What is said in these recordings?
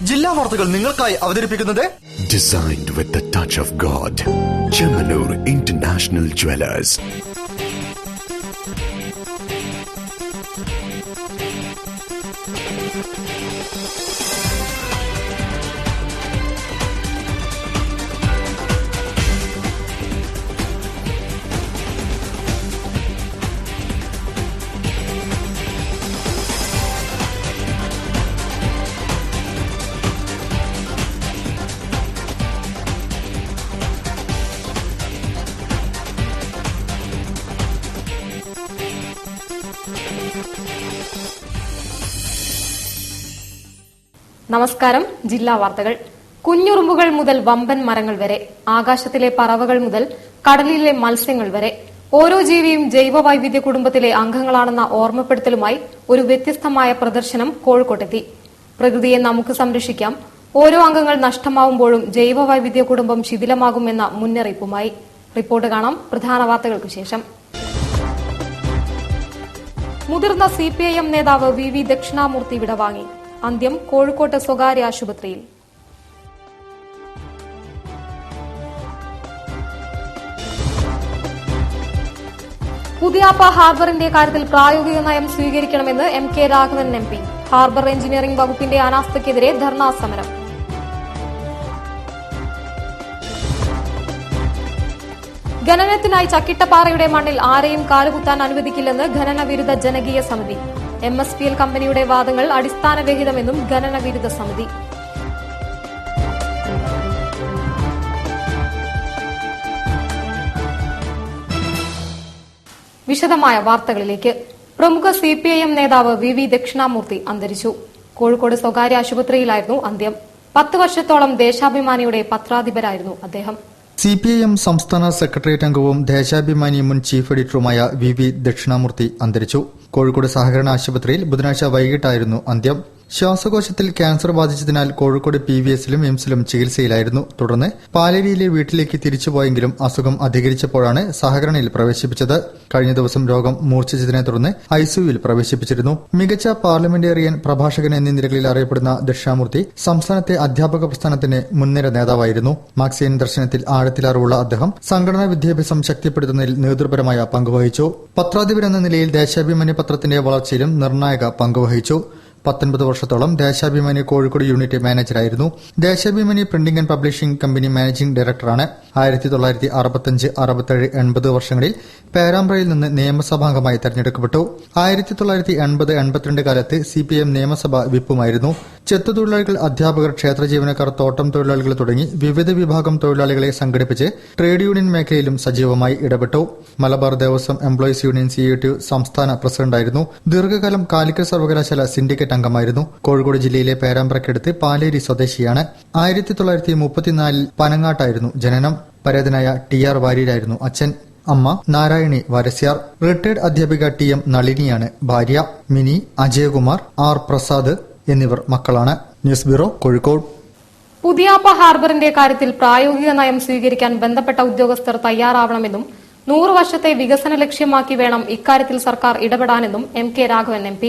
ജില്ലാ വാർത്തകൾ നിങ്ങൾക്കായി അവതരിപ്പിക്കുന്നത് Designed with the touch of God. Chemanur International Jewelers. നമസ്കാരം. ജില്ലാ വാർത്തകൾ. കുഞ്ഞുറുമ്പുകൾ മുതൽ വമ്പൻ മരങ്ങൾ വരെ, ആകാശത്തിലെ പറവകൾ മുതൽ കടലിലെ മത്സ്യങ്ങൾ വരെ ഓരോ ജീവിയും ജൈവ വൈവിധ്യ കുടുംബത്തിലെ അംഗങ്ങളാണെന്ന ഓർമ്മപ്പെടുത്തലുമായി ഒരു വ്യത്യസ്തമായ പ്രദർശനം കോഴിക്കോട്ടെത്തി. പ്രകൃതിയെ നമുക്ക് സംരക്ഷിക്കാം, ഓരോ അംഗങ്ങൾ നഷ്ടമാവുമ്പോഴും ജൈവ വൈവിധ്യ കുടുംബം ശിഥിലമാകുമെന്ന മുന്നറിയിപ്പുമായി. റിപ്പോർട്ട് കാണാം പ്രധാന വാർത്തകൾക്ക് ശേഷം. മുതിർന്ന CPIM നേതാവ് VV ദക്ഷിണാമൂർത്തി വിടവാങ്ങി. അന്ത്യം കോഴിക്കോട്ട് സ്വകാര്യ ആശുപത്രിയിൽ. പുതിയാപ്പ ഹാർബറിന്റെ കാര്യത്തിൽ പ്രായോഗിക നയം സ്വീകരിക്കണമെന്ന് MK Raghavan MP. Harbour engineering വകുപ്പിന്റെ അനാസ്ഥയ്ക്കെതിരെ ധർണാ സമരം. ഖനനത്തിനായി ചക്കിട്ടപ്പാറയുടെ മണ്ണിൽ ആരെയും കാലുകുത്താൻ അനുവദിക്കില്ലെന്ന് ഖനന വിരുദ്ധ ജനകീയ സമിതി. MSPL കമ്പനിയുടെ വാദങ്ങൾ അടിസ്ഥാനരഹിതമെന്നും ഖനന വിരുദ്ധ സമിതി. വിശദമായ വാർത്തകളിലേക്ക്. പ്രമുഖ CPIM നേതാവ് VV ദക്ഷിണാമൂർത്തി അന്തരിച്ചു. കോഴിക്കോട് സ്വകാര്യ ആശുപത്രിയിലായിരുന്നു അന്ത്യം. 10 വർഷത്തോളം ദേശാഭിമാനിയുടെ പത്രാധിപരായിരുന്നു അദ്ദേഹം. CPIM സംസ്ഥാന സെക്രട്ടേറിയറ്റ് അംഗവും ദേശാഭിമാനി മുൻ ചീഫ് എഡിറ്ററുമായ VV ദക്ഷിണാമൂർത്തി അന്തരിച്ചു. കോഴിക്കോട് സഹകരണ ആശുപത്രിയിൽ ബുധനാഴ്ച വൈകിട്ടായിരുന്നു അന്ത്യം. ശ്വാസകോശത്തിൽ ക്യാൻസർ ബാധിച്ചതിനാൽ കോഴിക്കോട് PVSലും എയിംസിലും ചികിത്സയിലായിരുന്നു. തുടർന്ന് പാലേരിയിലെ വീട്ടിലേക്ക് തിരിച്ചുപോയെങ്കിലും അസുഖം അധികരിച്ചപ്പോഴാണ് സഹകരണയിൽ പ്രവേശിപ്പിച്ചത്. കഴിഞ്ഞ ദിവസം രോഗം മൂർച്ഛിച്ചതിനെ തുടർന്ന് ICUവിൽ പ്രവേശിപ്പിച്ചിരുന്നു. മികച്ച പാർലമെന്റേറിയൻ, പ്രഭാഷകൻ എന്നീ നിലകളിൽ അറിയപ്പെടുന്ന ദക്ഷിണാമൂർത്തി സംസ്ഥാനത്തെ അധ്യാപക പ്രസ്ഥാനത്തിന് മുൻനിര നേതാവായിരുന്നു. മാർക്സിയൻ ദർശനത്തിൽ ആഴത്തിൽ അറിവുള്ള അദ്ദേഹം സംഘടനാ വിദ്യാഭ്യാസം ശക്തിപ്പെടുത്തുന്നതിൽ നേതൃപരമായ പങ്കുവഹിച്ചു. പത്രാധിപരെന്ന നിലയിൽ ദേശാഭിമാനി പത്രത്തിന്റെ വളർച്ചയിലും നിർണായക പങ്കുവഹിച്ചു. 19 വർഷത്തോളം ദേശാഭിമാനി കോഴിക്കോട് യൂണിറ്റ് മാനേജറായിരുന്നു. Deshabhimani printing and publishing company managing ഡയറക്ടറാണ്. 1965, 67, 80 വർഷങ്ങളിൽ പേരാമ്പ്രയിൽ നിന്ന് നിയമസഭാംഗമായി തെരഞ്ഞെടുക്കപ്പെട്ടു. 1980, 82 കാലത്ത് CPIM നിയമസഭ വിപ്പുമായിരുന്നു. ചെത്തുതൊഴിലാളികൾ, അധ്യാപകർ, ക്ഷേത്ര ജീവനക്കാർ, തോട്ടം തൊഴിലാളികൾ തുടങ്ങി വിവിധ വിഭാഗം തൊഴിലാളികളെ സംഘടിപ്പിച്ച് ട്രേഡ് യൂണിയൻ മേഖലയിലും സജീവമായി ഇടപെട്ടു. Malabar Devaswom employees union CUT സംസ്ഥാന പ്രസിഡന്റായിരുന്നു. ദീർഘകാലം കാലിക്കറ്റ് സർവകലാശാല സിൻഡിക്കേറ്റ് അംഗമായിരുന്നു. കോഴിക്കോട് ജില്ലയിലെ പേരാമ്പ്രക്കടുത്ത് പാലേരി സ്വദേശിയാണ്. 1934 പനങ്ങാട്ടായിരുന്നു ജനനം. പരേതനായ TR വാര്യരായിരുന്നു അച്ഛൻ. അമ്മ നാരായണി വരസ്യാർ. റിട്ടയർഡ് അധ്യാപിക TM നളിനിയാണ് ഭാര്യ. മിനി, അജയകുമാർ, R പ്രസാദ് എന്നിവർ മക്കളാണ്. News bureau, Kozhikode. പുതിയാപ്പ ഹാർബറിന്റെ കാര്യത്തിൽ പ്രായോഗിക നയം സ്വീകരിക്കാൻ ബന്ധപ്പെട്ട ഉദ്യോഗസ്ഥർ തയ്യാറാവണമെന്നും 100 വർഷത്തെ വികസന ലക്ഷ്യമാക്കി വേണം ഇക്കാര്യത്തിൽ സർക്കാർ ഇടപെടാനെന്നും MK Raghavan MP.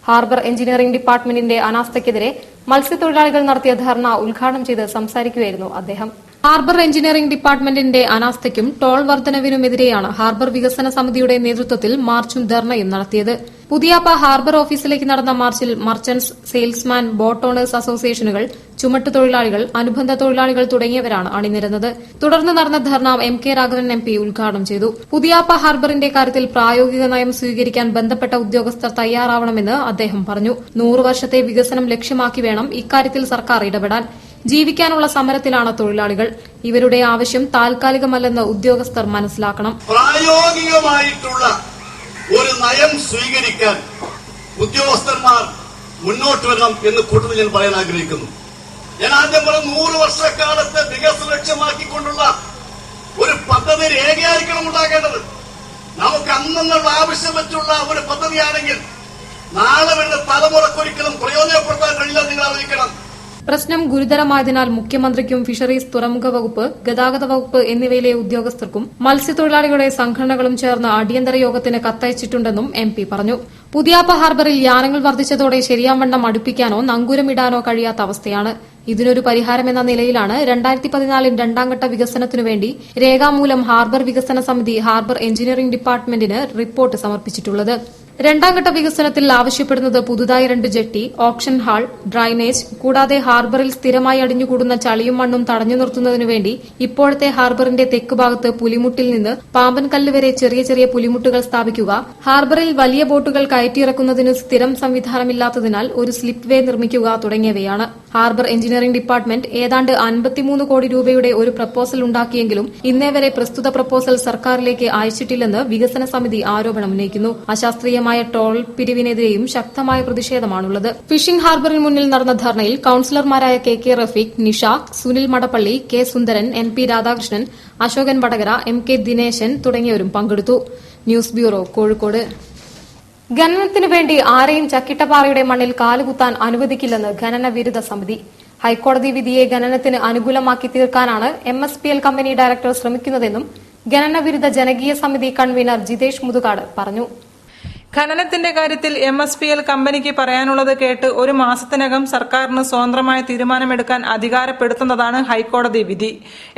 Harbour engineering ഡിപ്പാർട്ട്മെന്റിന്റെ അനാസ്ഥയ്ക്കെതിരെ മത്സ്യത്തൊഴിലാളികൾ നടത്തിയ ധർണ ഉദ്ഘാടനം ചെയ്ത് സംസാരിക്കുകയായിരുന്നു അദ്ദേഹം. ഹാർബർ എഞ്ചിനീയറിംഗ് ഡിപ്പാർട്ട്മെന്റിന്റെ അനാസ്ഥയ്ക്കും ടോൾ വർധനവിനുമെതിരെയാണ് ഹാർബർ വികസന സമിതിയുടെ നേതൃത്വത്തിൽ മാർച്ചും ധർണയും നടത്തിയത്. പുതിയാപ്പ ഹാർബർ ഓഫീസിലേക്ക് നടന്ന മാർച്ചിൽ മർച്ചന്റ്സ്, സെയിൽസ്മാൻ, ബോട്ട് ഓണേഴ്സ് അസോസിയേഷനുകൾ, ചുമട്ടുതൊഴിലാളികൾ, അനുബന്ധ തൊഴിലാളികൾ തുടങ്ങിയവരാണ് അണിനിരന്നത്. തുടർന്ന് നടന്ന ധർണ MK രാഘവൻ MP ഉദ്ഘാടനം ചെയ്തു. പുതിയാപ്പ ഹാർബറിന്റെ കാര്യത്തിൽ പ്രായോഗിക നയം സ്വീകരിക്കാൻ ബന്ധപ്പെട്ട ഉദ്യോഗസ്ഥർ തയ്യാറാവണമെന്ന് അദ്ദേഹം പറഞ്ഞു. 100 വർഷത്തെ വികസനം ലക്ഷ്യമാക്കി വേണം ഇക്കാര്യത്തിൽ സർക്കാർ ഇടപെടാൻ. ജീവിക്കാനുള്ള സമരത്തിലാണ് തൊഴിലാളികൾ. ഇവരുടെ ആവശ്യം താൽക്കാലികമല്ലെന്ന് ഉദ്യോഗസ്ഥർ മനസ്സിലാക്കണം. പ്രായോഗികമായിട്ടുള്ള ഒരു നയം സ്വീകരിക്കാൻ ഉദ്യോഗസ്ഥന്മാർ മുന്നോട്ട് വരണം എന്ന് കൂട്ടത്തിൽ ഞാൻ പറയാൻ ആഗ്രഹിക്കുന്നു. ഞാൻ ആദ്യം പറഞ്ഞ 100 വർഷക്കാലത്തെ വികസന ലക്ഷ്യമാക്കിക്കൊണ്ടുള്ള ഒരു പദ്ധതി രേഖയായിരിക്കണം ഉണ്ടാകേണ്ടത്. നമുക്ക് അന്നുള്ള ആവശ്യം വെച്ചുള്ള ഒരു പദ്ധതിയാണെങ്കിൽ നാളെ വരുന്ന തലമുറക്കൊരിക്കലും പ്രയോജനപ്പെടുത്താൻ കഴിയില്ല. നിങ്ങൾ ആലോചിക്കണം. പ്രശ്നം ഗുരുതരമായതിനാൽ മുഖ്യമന്ത്രിക്കും ഫിഷറീസ്, തുറമുഖ വകുപ്പ്, ഗതാഗത വകുപ്പ് എന്നിവയിലെ ഉദ്യോഗസ്ഥർക്കും മത്സ്യത്തൊഴിലാളികളുടെ സംഘടനകളും ചേർന്ന് അടിയന്തര യോഗത്തിന് കത്തയച്ചിട്ടുണ്ടെന്നും MP പറഞ്ഞു. പുതിയാപ്പ ഹാർബറിൽ യാനങ്ങൾ വർദ്ധിച്ചതോടെ ശരിയാവണ്ണം അടുപ്പിക്കാനോ നങ്കൂരമിടാനോ കഴിയാത്ത അവസ്ഥയാണ്. ഇതിനൊരു പരിഹാരമെന്ന നിലയിലാണ് 2014 രണ്ടാംഘട്ട വികസനത്തിനുവേണ്ടി രേഖാമൂലം ഹാർബർ വികസന സമിതി ഹാർബർ എഞ്ചിനീയറിംഗ് ഡിപ്പാർട്ട്മെന്റിന് റിപ്പോർട്ട് സമർപ്പിച്ചിട്ടുള്ളത്. രണ്ടാംഘട്ട വികസനത്തിൽ ആവശ്യപ്പെടുന്നത് പുതുതായി 2 ജെട്ടി, ഓപ്ഷൻ ഹാൾ, ഡ്രൈനേജ്, കൂടാതെ ഹാർബറിൽ സ്ഥിരമായി അടിഞ്ഞുകൂടുന്ന ചളിയും മണ്ണും തടഞ്ഞു നിർത്തുന്നതിനുവേണ്ടി ഇപ്പോഴത്തെ ഹാർബറിന്റെ തെക്ക് ഭാഗത്ത് പുലിമുട്ടിൽ നിന്ന് പാമ്പൻകല്ല് വരെ ചെറിയ ചെറിയ പുലിമുട്ടുകൾ സ്ഥാപിക്കുക, ഹാർബറിൽ വലിയ ബോട്ടുകൾ കയറ്റിയിറക്കുന്നതിന് സ്ഥിരം സംവിധാനമില്ലാത്തതിനാൽ ഒരു സ്ലിപ്പ് വേ നിർമ്മിക്കുക തുടങ്ങിയവയാണ്. ഹാർബർ എഞ്ചിനീയറിംഗ് ഡിപ്പാർട്ട്മെന്റ് ഏതാണ്ട് 53 കോടി രൂപയുടെ ഒരു പ്രപ്പോസൽ ഉണ്ടാക്കിയെങ്കിലും ഇന്നേവരെ പ്രസ്തുത പ്രപ്പോസൽ സർക്കാരിലേക്ക് അയച്ചിട്ടില്ലെന്ന് വികസന സമിതി ആരോപണമുന്നയിക്കുന്നു. അശാസ്ത്രീയമായ ടോൾ പിരിവിനെതിരെയും ശക്തമായ പ്രതിഷേധമാണുള്ളത്. ഫിഷിംഗ് ഹാർബറിന് മുന്നിൽ നടന്ന ധർണയിൽ കൌൺസിലർമാരായ KK റഫീഖ്, നിഷ, സുനിൽ മടപ്പള്ളി, K സുന്ദരൻ, NP രാധാകൃഷ്ണൻ, അശോകൻ വടകര, MK ദിനേശൻ തുടങ്ങിയവരും പങ്കെടുത്തു. News bureau, Kozhikode. ഖനനത്തിനു വേണ്ടി ആരെയും ചക്കിട്ടപ്പാറയുടെ മണ്ണിൽ കാലുകുത്താൻ അനുവദിക്കില്ലെന്ന് ഖനന വിരുദ്ധ സമിതി. ഹൈക്കോടതി വിധിയെ ഖനനത്തിന് അനുകൂലമാക്കി തീർക്കാനാണ് MSPL കമ്പനി ഡയറക്ടർ ശ്രമിക്കുന്നതെന്നും ഖനന വിരുദ്ധ ജനകീയ സമിതി കൺവീനർ ജിതേഷ് മുതുകാട് പറഞ്ഞു. ഖനനത്തിന്റെ കാര്യത്തിൽ MSPL കമ്പനിക്ക് പറയാനുള്ളത് കേട്ട് ഒരു മാസത്തിനകം സർക്കാരിന് സ്വതന്ത്രമായ തീരുമാനമെടുക്കാൻ അധികാരപ്പെടുത്തുന്നതാണ് ഹൈക്കോടതി വിധി.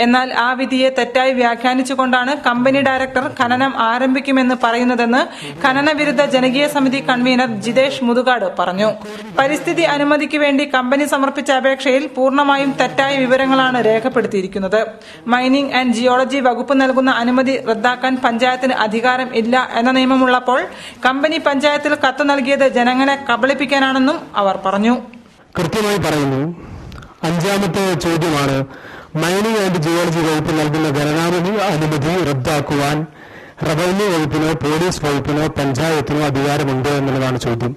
എന്നാൽ ആ വിധിയെ തെറ്റായി വ്യാഖ്യാനിച്ചുകൊണ്ടാണ് കമ്പനി ഡയറക്ടർ ഖനനം ആരംഭിക്കുമെന്ന് പറയുന്നതെന്ന് ഖനന വിരുദ്ധ ജനകീയ സമിതി കൺവീനർ ജിതേഷ് മുതുകാട് പറഞ്ഞു. പരിസ്ഥിതി അനുമതിക്ക് വേണ്ടി കമ്പനി സമർപ്പിച്ച അപേക്ഷയിൽ പൂർണ്ണമായും തെറ്റായ വിവരങ്ങളാണ് രേഖപ്പെടുത്തിയിരിക്കുന്നത്. മൈനിംഗ് ആൻഡ് ജിയോളജി വകുപ്പ് നൽകുന്ന അനുമതി റദ്ദാക്കാൻ പഞ്ചായത്തിന് അധികാരം ഇല്ല എന്ന നിയമമുള്ളപ്പോൾ കമ്പനി പഞ്ചായത്തിൽ കത്ത് നൽകിയത് ജനങ്ങളെ കബളിപ്പിക്കാനാണെന്നും അവർ പറഞ്ഞു. കൃത്യമായി പറയുന്നു. 5ാമത്തെ ചോദ്യമാണ്, മൈനിംഗ് ആൻഡ് ജിയോളജി വകുപ്പ് നൽകുന്ന ഖനനാനുമതി അനുമതി റദ്ദാക്കുവാൻ റവന്യൂ വകുപ്പിനോ പോലീസ് വകുപ്പിനോ പഞ്ചായത്തിനോ അധികാരമുണ്ട് എന്നുള്ളതാണ് ചോദ്യം.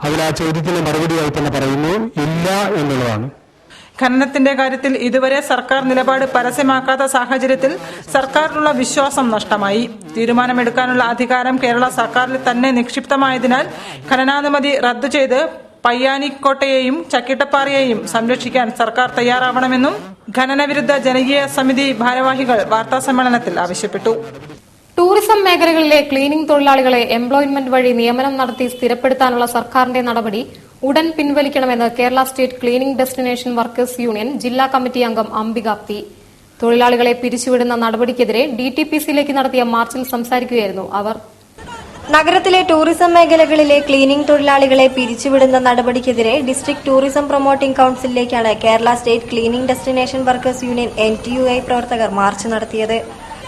അതിൽ ആ ചോദ്യത്തിന് മറുപടിയായി തന്നെ പറയുന്നു, ഇല്ല എന്നുള്ളതാണ്. ഖനനത്തിന്റെ കാര്യത്തിൽ ഇതുവരെ സർക്കാർ നിലപാട് പരസ്യമാക്കാത്ത സാഹചര്യത്തിൽ സർക്കാരിനുള്ള വിശ്വാസം നഷ്ടമായി. തീരുമാനമെടുക്കാനുള്ള അധികാരം കേരള സർക്കാരിൽ തന്നെ നിക്ഷിപ്തമായതിനാൽ ഖനനാനുമതി റദ്ദു ചെയ്ത് പയ്യാനിക്കോട്ടയെയും ചക്കിട്ടപ്പാറയെയും സംരക്ഷിക്കാൻ സർക്കാർ തയ്യാറാവണമെന്നും ഖനനവിരുദ്ധ ജനകീയ സമിതി ഭാരവാഹികൾ വാർത്താസമ്മേളനത്തിൽ ആവശ്യപ്പെട്ടു. ടൂറിസം മേഖലകളിലെ ക്ലീനിംഗ് തൊഴിലാളികളെ എംപ്ലോയ്മെന്റ് വഴി നിയമനം നടത്തി സ്ഥിരപ്പെടുത്താനുള്ള സർക്കാരിന്റെ നടപടി ഉടൻ പിൻവലിക്കണമെന്ന് Kerala state cleaning destination workers union ജില്ലാ കമ്മിറ്റി അംഗം അംബിക P. തൊഴിലാളികളെ പിരിച്ചുവിടുന്ന നടപടിക്കെതിരെ DTPCയിലേക്ക് നടത്തിയ മാർച്ചിൽ സംസാരിക്കുകയായിരുന്നു അവർ. നഗരത്തിലെ ടൂറിസം മേഖലകളിലെ ക്ലീനിംഗ് തൊഴിലാളികളെ പിരിച്ചുവിടുന്ന നടപടിക്കെതിരെ ഡിസ്ട്രിക്ട് ടൂറിസം പ്രൊമോട്ടിംഗ് കൌൺസിലിലേക്കാണ് Kerala state cleaning destination workers union NTUI പ്രവർത്തകർ മാർച്ച് നടത്തിയത്.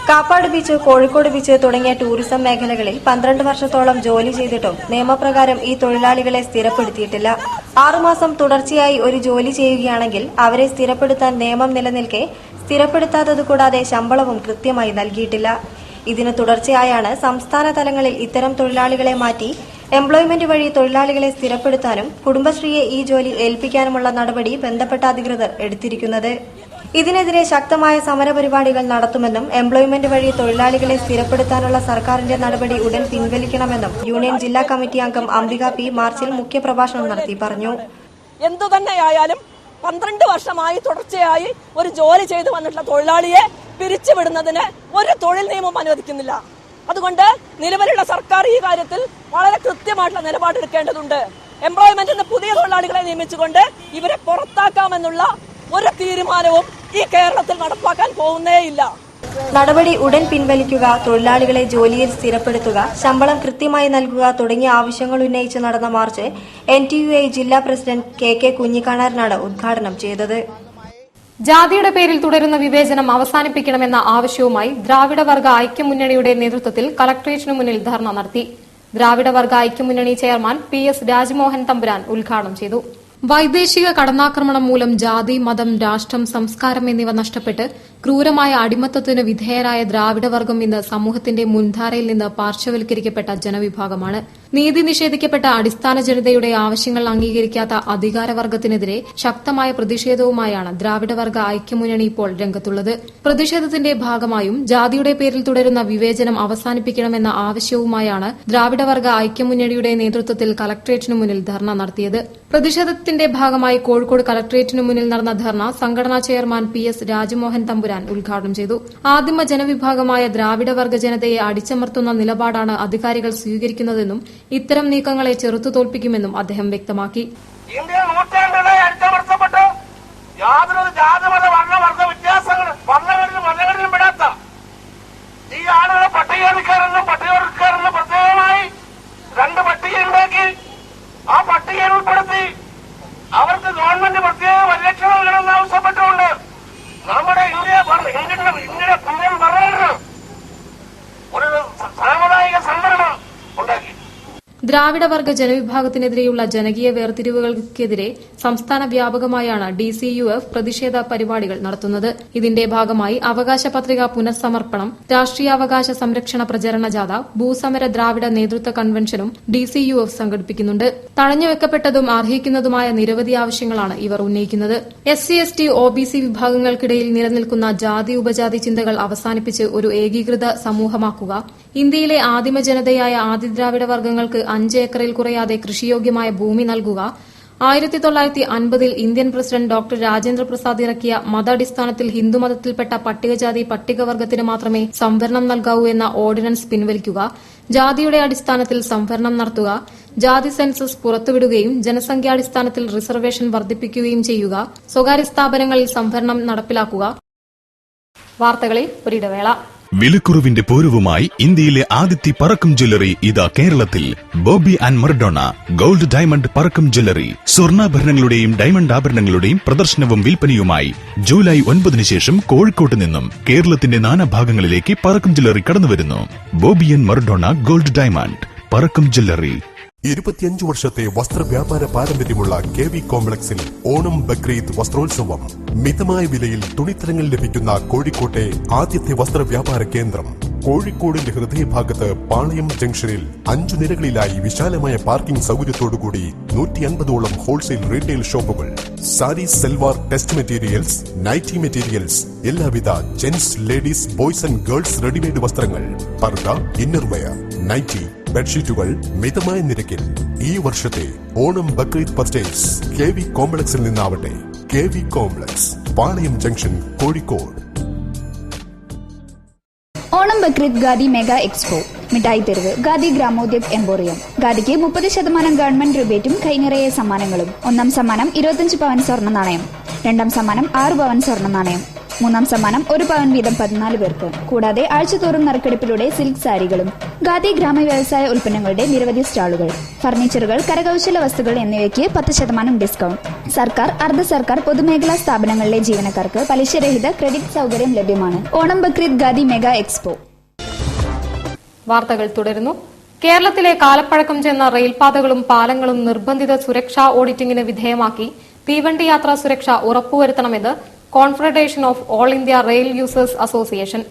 കാപ്പാട് ബീച്ച്, കോഴിക്കോട് ബീച്ച് തുടങ്ങിയ ടൂറിസം മേഖലകളിൽ 12 വർഷത്തോളം ജോലി ചെയ്തിട്ടും നിയമപ്രകാരം ഈ തൊഴിലാളികളെ സ്ഥിരപ്പെടുത്തിയിട്ടില്ല. 6 മാസം തുടർച്ചയായി ഒരു ജോലി ചെയ്യുകയാണെങ്കിൽ അവരെ സ്ഥിരപ്പെടുത്താൻ നിയമം നിലനിൽക്കെ സ്ഥിരപ്പെടുത്താത്തത് കൂടാതെ ശമ്പളവും കൃത്യമായി നൽകിയിട്ടില്ല. ഇതിന് തുടർച്ചയായാണ് സംസ്ഥാന തലങ്ങളിൽ ഇത്തരം തൊഴിലാളികളെ മാറ്റി എംപ്ലോയ്മെന്റ് വഴി തൊഴിലാളികളെ സ്ഥിരപ്പെടുത്താനും കുടുംബശ്രീയെ ഈ ജോലി ഏൽപ്പിക്കാനുമുള്ള നടപടി ബന്ധപ്പെട്ട അധികൃതർ എടുത്തിരിക്കുന്നത്. ഇതിനെതിരെ ശക്തമായ സമരപരിപാടികൾ നടത്തുമെന്നും എംപ്ലോയ്മെന്റ് വഴി തൊഴിലാളികളെ സ്ഥിരപ്പെടുത്താനുള്ള സർക്കാരിന്റെ നടപടി ഉടൻ പിൻവലിക്കണമെന്നും യൂണിയൻ ജില്ലാ കമ്മിറ്റി അംഗം അംബിക P. മാർച്ചിൽ മുഖ്യപ്രഭാഷണം നടത്തി പറഞ്ഞു. എന്തുതന്നെയായാലും 12 വർഷമായി തുടർച്ചയായി ഒരു ജോലി ചെയ്തു വന്നിട്ടുള്ള തൊഴിലാളിയെ പിരിച്ചുവിടുന്നതിന് ഒരു തൊഴിൽ നിയമം അനുവദിക്കുന്നില്ല. അതുകൊണ്ട് നിലവിലുള്ള സർക്കാർ ഈ കാര്യത്തിൽ വളരെ കൃത്യമായിട്ടുള്ള നിലപാടെടുക്കേണ്ടതുണ്ട്. എംപ്ലോയ്മെന്റിന് പുതിയ തൊഴിലാളികളെ നിയമിച്ചുകൊണ്ട് ഇവരെ പുറത്താക്കാമെന്നുള്ള ഒരു തീരുമാനവും ഈ കേരളത്തിൽ നടപ്പാക്കാൻ പോകുന്നേയില്ല. നടപടി ഉടൻ പിൻവലിക്കുക, തൊഴിലാളികളെ ജോലിയിൽ സ്ഥിരപ്പെടുത്തുക, ശമ്പളം കൃത്യമായി നൽകുക തുടങ്ങിയ ആവശ്യങ്ങൾ ഉന്നയിച്ച് നടന്ന മാർച്ച് NTUI ജില്ലാ പ്രസിഡന്റ് KK കുഞ്ഞിക്കണ്ണാരനാണ് ഉദ്ഘാടനം ചെയ്തത്. ജാതിയുടെ പേരിൽ തുടരുന്ന വിവേചനം അവസാനിപ്പിക്കണമെന്ന ആവശ്യവുമായി ദ്രാവിഡ വർഗ ഐക്യമുന്നണിയുടെ നേതൃത്വത്തിൽ കളക്ടറേറ്റിനു മുന്നിൽ ധർണ നടത്തി. ദ്രാവിഡ വർഗ ഐക്യമുന്നണി ചെയർമാൻ PS രാജ്മോഹൻ തമ്പുരാൻ ഉദ്ഘാടനം ചെയ്തു. വൈദേശിക കടന്നാക്രമണം മൂലം ജാതി, മതം, രാഷ്ട്രം, സംസ്കാരം എന്നിവ നഷ്ടപ്പെട്ട് ക്രൂരമായ അടിമത്തത്തിന് വിധേയരായ ദ്രാവിഡവർഗം ഇന്ന് സമൂഹത്തിന്റെ മുൻധാരയിൽ നിന്ന് പാർശ്വവൽക്കരിക്കപ്പെട്ട ജനവിഭാഗമാണ്. നീതി നിഷേധിക്കപ്പെട്ട അടിസ്ഥാന ജനതയുടെ ആവശ്യങ്ങൾ അംഗീകരിക്കാത്ത അധികാരവർഗത്തിനെതിരെ ശക്തമായ പ്രതിഷേധവുമായാണ് ദ്രാവിഡവർഗ ഐക്യമുന്നണി ഇപ്പോൾ രംഗത്തുള്ളത്. പ്രതിഷേധത്തിന്റെ ഭാഗമായും ജാതിയുടെ പേരിൽ തുടരുന്ന വിവേചനം അവസാനിപ്പിക്കണമെന്ന ആവശ്യവുമായാണ് ദ്രാവിഡവർഗ ഐക്യമുന്നണിയുടെ നേതൃത്വത്തിൽ കളക്ടറേറ്റിനു മുന്നിൽ ധർണ നടത്തിയത്. പ്രതിഷേധത്തിന്റെ ഭാഗമായി കോഴിക്കോട് കളക്ടറേറ്റിനു മുന്നിൽ നടന്ന ധർണ സംഘടനാ ചെയർമാൻ PS രാജ്മോഹൻ തമ്പുരാൻ ഉദ്ഘാടനം ചെയ്തു. ആദിമ ജനവിഭാഗമായ ദ്രാവിഡവർഗ ജനതയെ അടിച്ചമർത്തുന്ന നിലപാടാണ് അധികാരികൾ സ്വീകരിക്കുന്നതെന്നും ഇത്തരം നീക്കങ്ങളെ ചെറുത്തുതോൽപ്പിക്കുമെന്നും അദ്ദേഹം വ്യക്തമാക്കി. ഇന്ത്യ നൂറ്റാണ്ടുകളായി അടിച്ചമർത്തപ്പെട്ട് യാതൊരു ജാതിമത വർണ്ണവർഗ വർണ്ണങ്ങളിലും പെടാത്ത ഈ ആളുകളെ പട്ടികജാതിക്കാരെന്നും പട്ടികവർഗക്കാരെന്നും പ്രത്യേകമായി 2 പട്ടികയുണ്ടാക്കി ആ പട്ടികയിൽ ഉൾപ്പെടുത്തി അവർക്ക് ഗവൺമെന്റ് പ്രത്യേക പരിരക്ഷ നൽകണമെന്ന് ആവശ്യപ്പെട്ടുകൊണ്ട് നമ്മുടെ ഇന്ത്യയുടെ പുതിയ ഭരണഘടന ഒരു സാമുദായിക സംവരണം ഉണ്ടാക്കി. ദ്രാവിഡവർഗ ജനവിഭാഗത്തിനെതിരെയുള്ള ജനകീയ വേർതിരിവുകൾക്കെതിരെ സംസ്ഥാന വ്യാപകമായാണ് DCUF പ്രതിഷേധ പരിപാടികൾ നടത്തുന്നത്. ഇതിന്റെ ഭാഗമായി അവകാശ പത്രിക പുനഃസമർപ്പണം, രാഷ്ട്രീയാവകാശ സംരക്ഷണ പ്രചരണ ജാഥ, ഭൂസമര ദ്രാവിഡ നേതൃത്വ കൺവെൻഷനും DCUF സംഘടിപ്പിക്കുന്നുണ്ട്. തടഞ്ഞുവെക്കപ്പെട്ടതും അർഹിക്കുന്നതുമായ നിരവധി ആവശ്യങ്ങളാണ് ഇവർ ഉന്നയിക്കുന്നത്. SC/ST OBC വിഭാഗങ്ങൾക്കിടയിൽ നിലനിൽക്കുന്ന ജാതി ഉപജാതി ചിന്തകൾ അവസാനിപ്പിച്ച് ഒരു ഏകീകൃത സമൂഹമാക്കുക, ഇന്ത്യയിലെ ആദിമ ജനതയായ ആദിദ്രാവിഡ വർഗ്ഗങ്ങൾക്ക് 5 ഏക്കറിൽ കുറയാതെ കൃഷിയോഗ്യമായ ഭൂമി നൽകുക, 1950 Indian president doctor Rajendra Prasad ഇറക്കിയ മതാടിസ്ഥാനത്തിൽ ഹിന്ദുമതത്തിൽപ്പെട്ട പട്ടികജാതി പട്ടികവർഗത്തിന് മാത്രമേ സംവരണം നൽകാവൂ എന്ന ഓർഡിനൻസ് പിൻവലിക്കുക, ജാതിയുടെ അടിസ്ഥാനത്തിൽ സംവരണം നടത്തുക, ജാതി സെൻസസ് പുറത്തുവിടുകയും ജനസംഖ്യാടിസ്ഥാനത്തിൽ റിസർവേഷൻ വർദ്ധിപ്പിക്കുകയും ചെയ്യുക, സ്വകാര്യ സ്ഥാപനങ്ങളിൽ സംവരണം നടപ്പിലാക്കുക. വാർത്തകളിൽ ഒരിടവേള. വിലക്കുറവിന്റെ പൂരവുമായി ഇന്ത്യയിലെ ആദ്യത്തെ പറക്കം ജ്വല്ലറി ഇതാ കേരളത്തിൽ. Boby and Mardona gold diamond Parakkam jewellery. സ്വർണ്ണാഭരണങ്ങളുടെയും ഡയമണ്ട് ആഭരണങ്ങളുടെയും പ്രദർശനവും വിൽപ്പനയുമായി ജൂലൈ 9 ശേഷം കോഴിക്കോട്ട് നിന്നും കേരളത്തിന്റെ നാനാഭാഗങ്ങളിലേക്ക് പറക്കം ജ്വല്ലറി കടന്നുവരുന്നു. Boby and Mardona gold diamond Parakkam jewellery. 25 വർഷത്തെ വസ്ത്രവ്യാപാര പാരമ്പര്യമുള്ള KV കോംപ്ലക്സിൽ ഓണം ബക്രീദ് വസ്ത്രോത്സവം. മിതമായ വിലയിൽ തുണിത്തരങ്ങൾ ലഭിക്കുന്ന കോഴിക്കോട്ടെ ആദ്യത്തെ വസ്ത്രവ്യാപാര കേന്ദ്രം. കോഴിക്കോടിന്റെ ഹൃദയഭാഗത്ത് പാളയം ജംഗ്ഷനിൽ 5 നിലകളിലായി വിശാലമായ പാർക്കിംഗ് സൗകര്യത്തോടുകൂടി 150ഓളം ഹോൾസെയിൽ റീറ്റെയിൽ ഷോപ്പുകൾ. സാരി, സൽവാർ, ടെസ്റ്റ് മെറ്റീരിയൽസ്, നൈറ്റി മെറ്റീരിയൽസ്, എല്ലാവിധ gents, ladies, boys and girls readymade വസ്ത്രങ്ങൾ, പർദ്ദ, ഇന്നർവെയർ, നൈറ്റി, ബെഡ്ഷീറ്റുകൾ മിതമായ നിരക്കിൽ. ഈ വർഷത്തെ ഓണം ബക്രീദ് പർച്ചേസ് KV കോംപ്ലക്സിൽ നിന്നാവട്ടെ. KV complex, Palayam junction, Kozhikode. Onam Bakrid khadi mega expo, Mittai Theruvu, khadi Gramodyog emporium. ഖാദിക്ക് 30% ഗവൺമെന്റ് റിബേറ്റും കൈനിറയെ സമ്മാനങ്ങളും. 1ാം സമ്മാനം 25 പവൻ സ്വർണ്ണ നാണയം, 2ാം സമ്മാനം 6 പവൻ സ്വർണ്ണ നാണയം, 3ാം സമ്മാനം 1 പവൻ വീതം 14 പേർക്ക്. കൂടാതെ ആഴ്ചതോറും നറുക്കെടുപ്പിലൂടെ സിൽക്ക് സാരികളും. ഖാദി ഗ്രാമ വ്യവസായ ഉൽപ്പന്നങ്ങളുടെ നിരവധി സ്റ്റാളുകൾ, ഫർണിച്ചറുകൾ, കരകൌശല വസ്തുക്കൾ എന്നിവയ്ക്ക് 10% ഡിസ്കൗണ്ട്. സർക്കാർ, അർദ്ധ സർക്കാർ, പൊതുമേഖലാ സ്ഥാപനങ്ങളിലെ ജീവനക്കാർക്ക് പലിശരഹിത ക്രെഡിറ്റ് സൗകര്യം ലഭ്യമാണ്. Onam Bakrid khadi mega expo. വാർത്തകൾ തുടരുന്നു. കേരളത്തിലെ കാലപ്പഴക്കം ചെന്ന റെയിൽപാതകളും പാലങ്ങളും നിർബന്ധിത സുരക്ഷാ ഓഡിറ്റിംഗിന് വിധേയമാക്കി തീവണ്ടി യാത്രാ സുരക്ഷ ഉറപ്പുവരുത്തണമെന്ന് confederation of all India rail users association.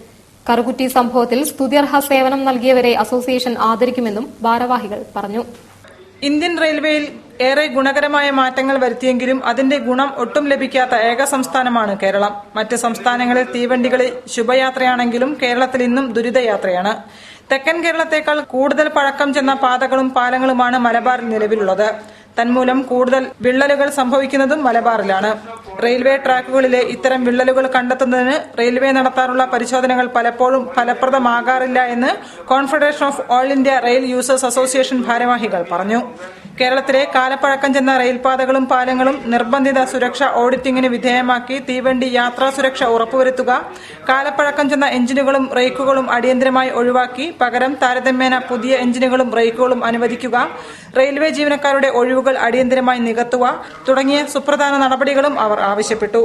Karukutty സംഭവത്തിൽ സ്തുത്യർഹ സേവനം നൽകിയവരെ അസോസിയേഷൻ ആദരിക്കുമെന്നും ഭാരവാഹികൾ പറഞ്ഞു. ഇന്ത്യൻ റെയിൽവേയിൽ ഏറെ ഗുണകരമായ മാറ്റങ്ങൾ വരുത്തിയെങ്കിലും അതിന്റെ ഗുണം ഒട്ടും ലഭിക്കാത്ത ഏക സംസ്ഥാനമാണ് കേരളം. മറ്റ് സംസ്ഥാനങ്ങളിൽ തീവണ്ടികളിൽ ശുഭയാത്രയാണെങ്കിലും കേരളത്തിൽ ഇന്നും ദുരിതയാത്രയാണ്. തെക്കൻ കേരളത്തേക്കാൾ കൂടുതൽ പഴക്കം ചെന്ന പാതകളും പാലങ്ങളുമാണ് മലബാറിൽ നിലവിലുള്ളത്. തന്മൂലം കൂടുതൽ വിള്ളലുകൾ സംഭവിക്കുന്നതും മലബാറിലാണ്. റെയിൽവേ ട്രാക്കുകളിലെ ഇത്തരം വിള്ളലുകൾ കണ്ടെത്തുന്നതിന് റെയിൽവേ നടത്താറുള്ള പരിശോധനകൾ പലപ്പോഴും ഫലപ്രദമാകാറില്ല എന്ന് confederation of all India rail users association ഭാരവാഹികൾ പറഞ്ഞു. കേരളത്തിലെ കാലപ്പഴക്കം ചെന്ന റെയിൽപാതകളും പാലങ്ങളും നിർബന്ധിത സുരക്ഷ ഓഡിറ്റിംഗിന് വിധേയമാക്കി തീവണ്ടി യാത്രാ സുരക്ഷ ഉറപ്പുവരുത്തുക, കാലപ്പഴക്കം ചെന്ന എഞ്ചിനുകളും റേക്കുകളും അടിയന്തരമായി ഒഴിവാക്കി പകരം താരതമ്യേന പുതിയ എഞ്ചിനുകളും റേക്കുകളും അനുവദിക്കുക, റെയിൽവേ ജീവനക്കാരുടെ ഒഴിവുകൾ അടിയന്തരമായി നികത്തുക തുടങ്ങിയ സുപ്രധാന നടപടികളും അവർ ആവശ്യപ്പെട്ടു.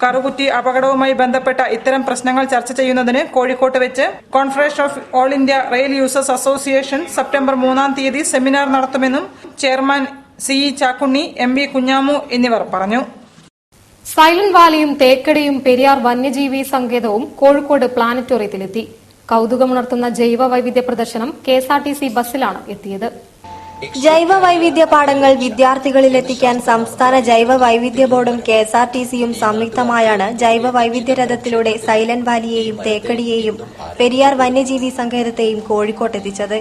കറുകുറ്റി അപകടവുമായി ബന്ധപ്പെട്ട ഇത്തരം പ്രശ്നങ്ങൾ ചർച്ച ചെയ്യുന്നതിന് കോഴിക്കോട്ട് വെച്ച് confederation of all India rail users association September 3 seminar നടത്തുമെന്നും chairman CE Chakkunni, MV Kunhamu എന്നിവർ പറഞ്ഞു. സൈലന്റ് വാലിയും തേക്കടിയും പെരിയാർ വന്യജീവി സങ്കേതവും കോഴിക്കോട് പ്ലാനറ്റോറിയത്തിലെത്തി. കൌതുകമുണർത്തുന്ന ജൈവ വൈവിധ്യ പ്രദർശനം KSRTC ബസ്സിലാണ് എത്തിയത്. ജൈവ വൈവിധ്യ പാഠങ്ങൾ വിദ്യാർത്ഥികളിലെത്തിക്കാൻ സംസ്ഥാന ജൈവ വൈവിധ്യ ബോർഡും KSRTCയും സംയുക്തമായാണ് ജൈവ വൈവിധ്യ രഥത്തിലൂടെ സൈലന്റ് വാലിയെയും തേക്കടിയെയും പെരിയാർ വന്യജീവി സങ്കേതത്തെയും കോഴിക്കോട്ടെത്തിച്ചത്.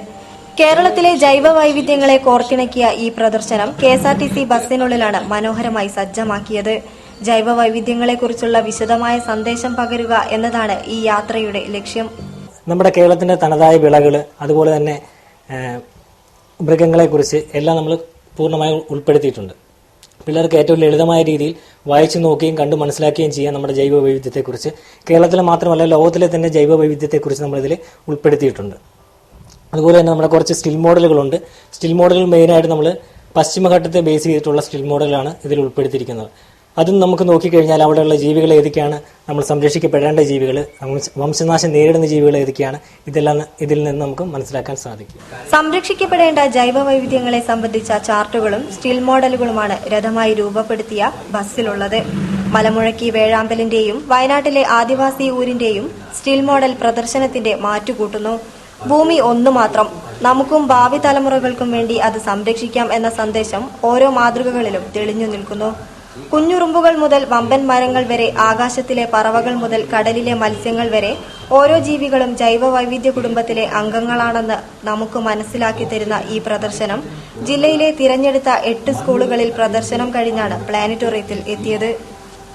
കേരളത്തിലെ ജൈവ വൈവിധ്യങ്ങളെ കോർത്തിണക്കിയ ഈ പ്രദർശനം KSRTC ബസ്സിനുള്ളിലാണ് മനോഹരമായി സജ്ജമാക്കിയത്. ജൈവ വൈവിധ്യങ്ങളെക്കുറിച്ചുള്ള വിശദമായ സന്ദേശം പകരുക എന്നതാണ് ഈ യാത്രയുടെ ലക്ഷ്യം. നമ്മുടെ കേരളത്തിന്റെ തനതായ വിളകൾ, അതുപോലെ തന്നെ മൃഗങ്ങളെക്കുറിച്ച് എല്ലാം നമ്മൾ പൂർണ്ണമായി ഉൾപ്പെടുത്തിയിട്ടുണ്ട്. പിള്ളേർക്ക് ഏറ്റവും ലളിതമായ രീതിയിൽ വായിച്ചു നോക്കുകയും കണ്ടു മനസ്സിലാക്കുകയും ചെയ്യാൻ നമ്മുടെ ജൈവ വൈവിധ്യത്തെക്കുറിച്ച് കേരളത്തിലെ മാത്രമല്ല ലോകത്തിലെ തന്നെ ജൈവ വൈവിധ്യത്തെക്കുറിച്ച് നമ്മളിതിൽ ഉൾപ്പെടുത്തിയിട്ടുണ്ട്. അതുപോലെ തന്നെ നമ്മുടെ കുറച്ച് സ്റ്റിൽ മോഡലുകളുണ്ട്. സ്റ്റിൽ മോഡലുകൾ മെയിനായിട്ട് നമ്മൾ പശ്ചിമഘട്ടത്തെ ബേസ് ചെയ്തിട്ടുള്ള സ്റ്റിൽ മോഡലാണ് ഇതിൽ ഉൾപ്പെടുത്തിയിരിക്കുന്നത്. അതും നമുക്ക് നോക്കിക്കഴിഞ്ഞാൽ അവിടെയുള്ള ജീവികൾ ഏതൊക്കെയാണ്, നമ്മൾ സംരക്ഷിക്കപ്പെടേണ്ട ജീവികൾ, വംശനാശം നേരിടുന്ന ജീവികൾ ഏതൊക്കെയാണ്, ഇതെല്ലാം ഇതിൽ നിന്ന് നമുക്ക് മനസ്സിലാക്കാൻ സാധിക്കും. സംരക്ഷിക്കപ്പെടേണ്ട ജൈവ വൈവിധ്യങ്ങളെ സംബന്ധിച്ച ചാർട്ടുകളും സ്റ്റിൽ മോഡലുകളുമാണ് രഥമായി രൂപപ്പെടുത്തിയ ബസ്സിലുള്ളത്. മലമുഴക്കി വേഴാമ്പലിന്റെയും വയനാട്ടിലെ ആദിവാസി ഊരിന്റെയും സ്റ്റിൽ മോഡൽ പ്രദർശനത്തിന്റെ മാറ്റുകൂട്ടുന്നു. ഭൂമി ഒന്നു മാത്രം, നമുക്കും ഭാവി തലമുറകൾക്കും വേണ്ടി അത് സംരക്ഷിക്കാം എന്ന സന്ദേശം ഓരോ മാതൃകകളിലും തെളിഞ്ഞു നിൽക്കുന്നു. കുഞ്ഞുറുമ്പുകൾ മുതൽ വമ്പൻ മരങ്ങൾ വരെ, ആകാശത്തിലെ പറവകൾ മുതൽ കടലിലെ മത്സ്യങ്ങൾ വരെ ഓരോ ജീവികളും ജൈവ വൈവിധ്യ കുടുംബത്തിലെ അംഗങ്ങളാണെന്ന് നമുക്ക് മനസ്സിലാക്കി തരുന്ന ഈ പ്രദർശനം ജില്ലയിലെ തിരഞ്ഞെടുത്ത 8 സ്കൂളുകളിൽ പ്രദർശനം കഴിഞ്ഞാണ് പ്ലാനറ്റോറിയത്തിൽ എത്തിയത്.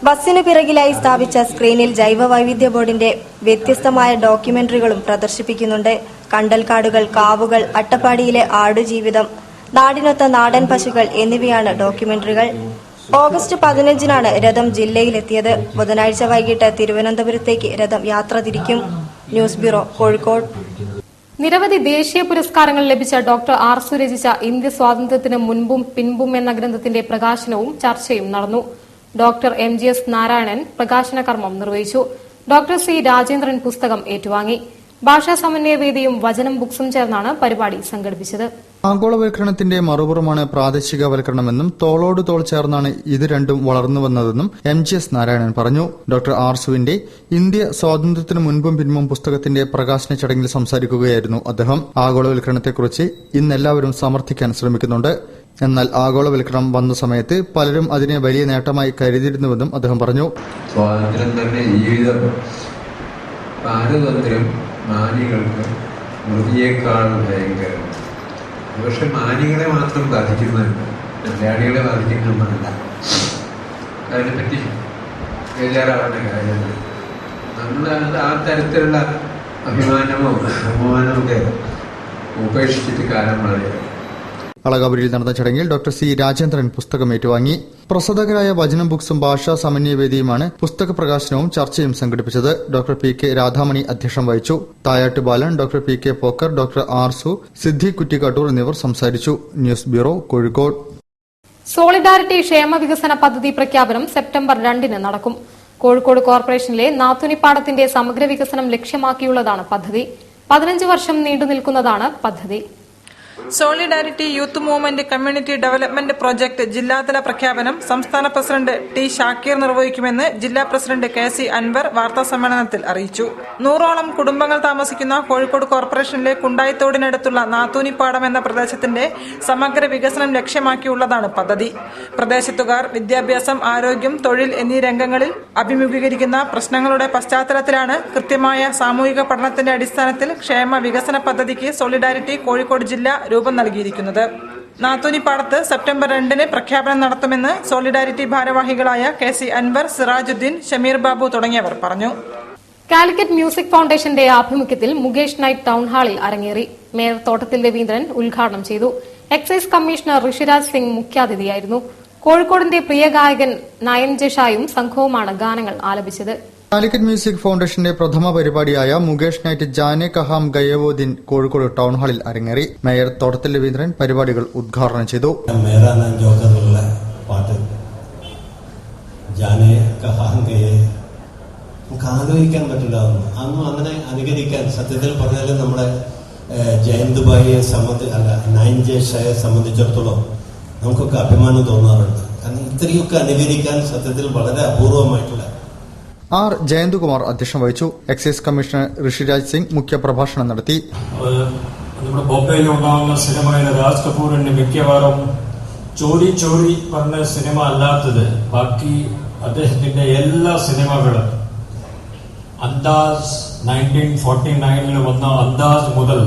ബസ്സിനു പിറകിലായി സ്ഥാപിച്ച സ്ക്രീനിൽ ജൈവ വൈവിധ്യ ബോർഡിന്റെ വ്യത്യസ്തമായ ഡോക്യുമെന്ററികളും പ്രദർശിപ്പിക്കുന്നുണ്ട്. കണ്ടൽക്കാടുകൾ, കാവുകൾ, അട്ടപ്പാടിയിലെ ആടുജീവിതം, നാടിനൊത്ത നാടൻ പശുക്കൾ എന്നിവയാണ് ഡോക്യുമെന്ററികൾ. ഓഗസ്റ്റ് 15-നാണ് രഥം ജില്ലയിലെത്തിയത്. ബുധനാഴ്ച വൈകിട്ട് തിരുവനന്തപുരത്തേക്ക് രഥം യാത്ര തിരിക്കും. News bureau, Kozhikode. നിരവധി ദേശീയ പുരസ്കാരങ്ങൾ ലഭിച്ച ഡോക്ടർ ആർസു രചിച്ച ഇന്ത്യ സ്വാതന്ത്ര്യത്തിന് മുൻപും പിൻപും എന്ന ഗ്രന്ഥത്തിന്റെ പ്രകാശനവും ചർച്ചയും നടന്നു. ഡോക്ടർ MGS നാരായണൻ പ്രകാശന കർമ്മം നിർവഹിച്ചു. ഡോക്ടർ C രാജേന്ദ്രൻ പുസ്തകം ഏറ്റുവാങ്ങി. ഭാഷാ സമന്വയവേദിയും വചനം ബുക്സും ചേർന്നാണ് പരിപാടി സംഘടിപ്പിച്ചത്. ആഗോളവൽക്കരണത്തിന്റെ മറുപുറമാണ് പ്രാദേശികവൽക്കരണമെന്നും തോളോട് തോൾ ചേർന്നാണ് ഇത് രണ്ടും വളർന്നുവന്നതെന്നും MGS നാരായണൻ പറഞ്ഞു. ഡോക്ടർ ആർസുവിന്റെ ഇന്ത്യ സ്വാതന്ത്ര്യത്തിനു മുൻപും പിൻപും പുസ്തകത്തിന്റെ പ്രകാശന ചടങ്ങിൽ സംസാരിക്കുകയായിരുന്നു അദ്ദേഹം. ആഗോളവൽക്കരണത്തെക്കുറിച്ച് ഇന്നെല്ലാവരും സമർത്ഥിക്കാൻ ശ്രമിക്കുന്നുണ്ട്. എന്നാൽ ആഗോളവൽക്കരണം വന്ന സമയത്ത് പലരും അതിനെ വലിയ നേട്ടമായി കരുതിയിരുന്നുവെന്നും അദ്ദേഹം പറഞ്ഞു. സ്വാതന്ത്ര്യം തന്നെ ജീവിതം, പാരതന്ത്ര്യം മാനികൾക്ക് മൃതിയേക്കാൾ ഭയങ്കരം. പക്ഷെ മാനികളെ മാത്രം ബാധിക്കുന്നതല്ല, മലയാളികളെ ബാധിക്കുന്നതല്ല. അതിനെപ്പറ്റി ബേജാറാവേണ്ട കാര്യങ്ങൾ. നമ്മൾ ആ തരത്തിലുള്ള അഭിമാനമോ അപമാനമോ ഒക്കെ ഉപേക്ഷിച്ചിട്ട് കാലം വളരെ. അളകാപുരിയിൽ നടന്ന ചടങ്ങിൽ ഡോക്ടർ C രാജേന്ദ്രൻ പുസ്തകം ഏറ്റുവാങ്ങി. പ്രസാധകരായ വചനം ബുക്സും ഭാഷാ സമന്വയവേദിയുമാണ് പുസ്തക പ്രകാശനവും ചർച്ചയും സംഘടിപ്പിച്ചത്. ഡോക്ടർ PK രാധാമണി അധ്യക്ഷം വഹിച്ചു. Thayattu Balan, doctor PK Pokker, doctor Arsu, Siddhi Kuttikkattoor എന്നിവർ സംസാരിച്ചു. News bureau, Kozhikode. സോളിഡാരിറ്റി ക്ഷേമ വികസന പദ്ധതി പ്രഖ്യാപനം സെപ്റ്റംബർ 2-ന് നടക്കും. കോഴിക്കോട് കോർപ്പറേഷനിലെ നാത്തുനിപ്പാടത്തിന്റെ സമഗ്ര വികസനം ലക്ഷ്യമാക്കിയുള്ളതാണ് പദ്ധതി. 15 വർഷം നീണ്ടുനിൽക്കുന്നതാണ് പദ്ധതി. Solidarity youth movement community development project ജില്ലാതല പ്രഖ്യാപനം സംസ്ഥാന പ്രസിഡന്റ് T ഷാക്കീർ നിർവഹിക്കുമെന്ന് ജില്ലാ പ്രസിഡന്റ് KC അൻവർ വാർത്താസമ്മേളനത്തിൽ അറിയിച്ചു. 100ഓളം കുടുംബങ്ങൾ താമസിക്കുന്ന കോഴിക്കോട് കോർപ്പറേഷനിലെ കുണ്ടായിത്തോടിനടുത്തുള്ള നാത്തൂനിപ്പാടം എന്ന പ്രദേശത്തിന്റെ സമഗ്ര വികസനം ലക്ഷ്യമാക്കിയുള്ളതാണ് പദ്ധതി. പ്രദേശത്തുകാർ വിദ്യാഭ്യാസം, ആരോഗ്യം, തൊഴിൽ എന്നീ രംഗങ്ങളിൽ അഭിമുഖീകരിക്കുന്ന പ്രശ്നങ്ങളുടെ പശ്ചാത്തലത്തിലാണ് കൃത്യമായ സാമൂഹിക പഠനത്തിന്റെ അടിസ്ഥാനത്തിൽ ക്ഷേമ വികസന പദ്ധതിക്ക് സോളിഡാരിറ്റി കോഴിക്കോട് ജില്ല രൂപം നൽകിയിരിക്കുന്നത്. നാത്തൂനിപ്പാടത്ത് സെപ്റ്റംബർ 2-ന് പ്രഖ്യാപനം നടത്തുമെന്ന് സോളിഡാരിറ്റി ഭാരവാഹികളായ KC അൻവർ, സിറാജുദ്ദീൻ, ഷമീർ ബാബു തുടങ്ങിയവർ പറഞ്ഞു. കാലിക്കറ്റ് മ്യൂസിക് ഫൌണ്ടേഷന്റെ ആഭിമുഖ്യത്തിൽ മുകേഷ് നൈറ്റ് ടൌൺ ഹാളിൽ അരങ്ങേറി. മേയർ തോട്ടത്തിൽ രവീന്ദ്രൻ ഉദ്ഘാടനം ചെയ്തു. എക്സൈസ് കമ്മീഷണർ ഋഷിരാജ് സിംഗ് മുഖ്യാതിഥിയായിരുന്നു. കോഴിക്കോടിന്റെ പ്രിയ ഗായകൻ നയൻ ജഷായും സംഘവുമാണ് ഗാനങ്ങൾ ആലപിച്ചത്. കാലിക്കറ്റ് മ്യൂസിക് ഫൌണ്ടേഷന്റെ പ്രഥമ പരിപാടിയായ മുകേഷ് നൈറ്റ് ജാനെ കഹാം ഗയവോ ദിൻ കോഴിക്കോട് ടൌൺ ഹാളിൽ അരങ്ങേറി. മേയർ തോട്ടത്തിൽ രവീന്ദ്രൻ പരിപാടികൾ ഉദ്ഘാടനം ചെയ്തു. നമുക്ക് ആലോചിക്കാൻ പറ്റില്ല, അന്നും അങ്ങനെ അനുകരിക്കാൻ. സത്യത്തിൽ പറഞ്ഞാൽ നമ്മുടെ ജയന്ത് ഭായിയെ നയൻ ജെ ഷയെ സംബന്ധിച്ചിടത്തോളം നമുക്കൊക്കെ അഭിമാനം തോന്നാറുണ്ട്. കാരണം ഇത്രയൊക്കെ അനുകരിക്കാൻ സത്യത്തിൽ വളരെ അപൂർവമായിട്ടുള്ള. ആർ ജയന്ത്കുമാർ അധ്യക്ഷം വഹിച്ചു. എക്സൈസ് കമ്മീഷണർ ഋഷിരാജ് സിംഗ് മുഖ്യപ്രഭാഷണം നടത്തി. നമ്മുടെ ബോംബെയിൽ ഉണ്ടാകുന്ന സിനിമയിലെ രാജ് കപൂറിന്റെ മിക്കവാറും ചോരി ചോരി പറഞ്ഞ സിനിമ അല്ലാത്തത് ബാക്കി അദ്ദേഹത്തിന്റെ എല്ലാ സിനിമകളും അന്താസ് 1949 വന്ന അന്താസ് മുതൽ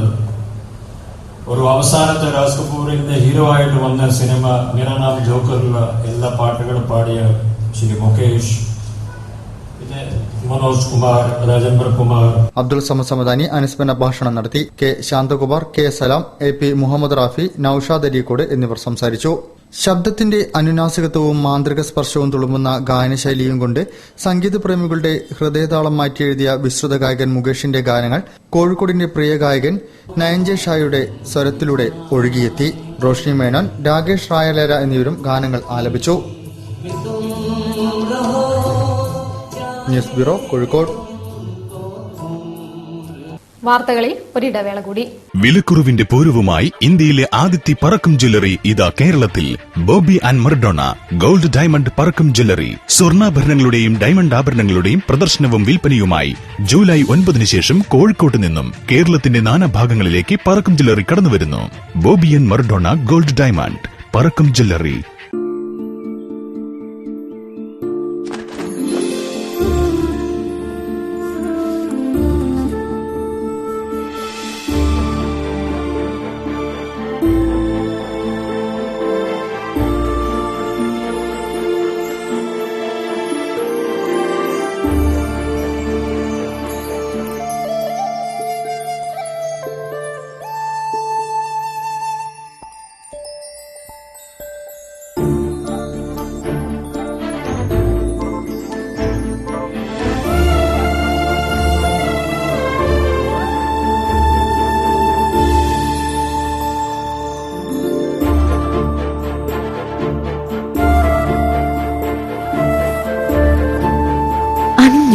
ഒരു അവസാനത്തെ രാജ് കപൂറിന്റെ ഹീറോ ആയിട്ട് വന്ന സിനിമ മേരാ നാം ജോക്കറിലെ എല്ലാ പാട്ടുകളും പാടിയ ശ്രീ മുകേഷ്, പിന്നെ മനോജ് കുമാർ, രാജേന്ദ്ര കുമാർ. അബ്ദുൾ സമദ് സമദാനി അനുസ്മരണ ഭാഷണം നടത്തി. K Shanthakumar, K Salam, A P Muhammad Rafi, Noushad Areekode എന്നിവർ സംസാരിച്ചു. ശബ്ദത്തിന്റെ അനുനാസികത്വവും മാന്ത്രിക സ്പർശവും തുളുമ്പുന്ന ഗായനശൈലിയും കൊണ്ട് സംഗീതപ്രേമികളുടെ ഹൃദയതാളം മാറ്റിയെഴുതിയ വിശ്രുത ഗായകൻ മുകേഷിന്റെ ഗാനങ്ങൾ കോഴിക്കോടിന്റെ പ്രിയ ഗായകൻ നയൻജെ ഷായുടെ സ്വരത്തിലൂടെ ഒഴുകിയെത്തി. റോഷ്നി മേനോൻ, രാകേഷ് റായലേര എന്നിവരും ഗാനങ്ങൾ ആലപിച്ചു. News bureau, Kozhikode. വാർത്തകളിൽ ഒരിടവേള കൂടി. വിലക്കുറവിന്റെ പൂരവുമായി ഇന്ത്യയിലെ ആദ്യത്തെ പറക്കം ജ്വല്ലറി ഇതാ കേരളത്തിൽ. Boby and Mardona gold diamond Parakkam jewellery. സ്വർണ്ണാഭരണങ്ങളുടെയും ഡയമണ്ട് ആഭരണങ്ങളുടെയും പ്രദർശനവും വിൽപ്പനയുമായി ജൂലൈ 9 ശേഷം കോഴിക്കോട്ട് നിന്നും കേരളത്തിന്റെ നാനാഭാഗങ്ങളിലേക്ക് പറക്കം ജ്വല്ലറി കടന്നുവരുന്നു. Boby and Mardona gold diamond Parakkam jewellery.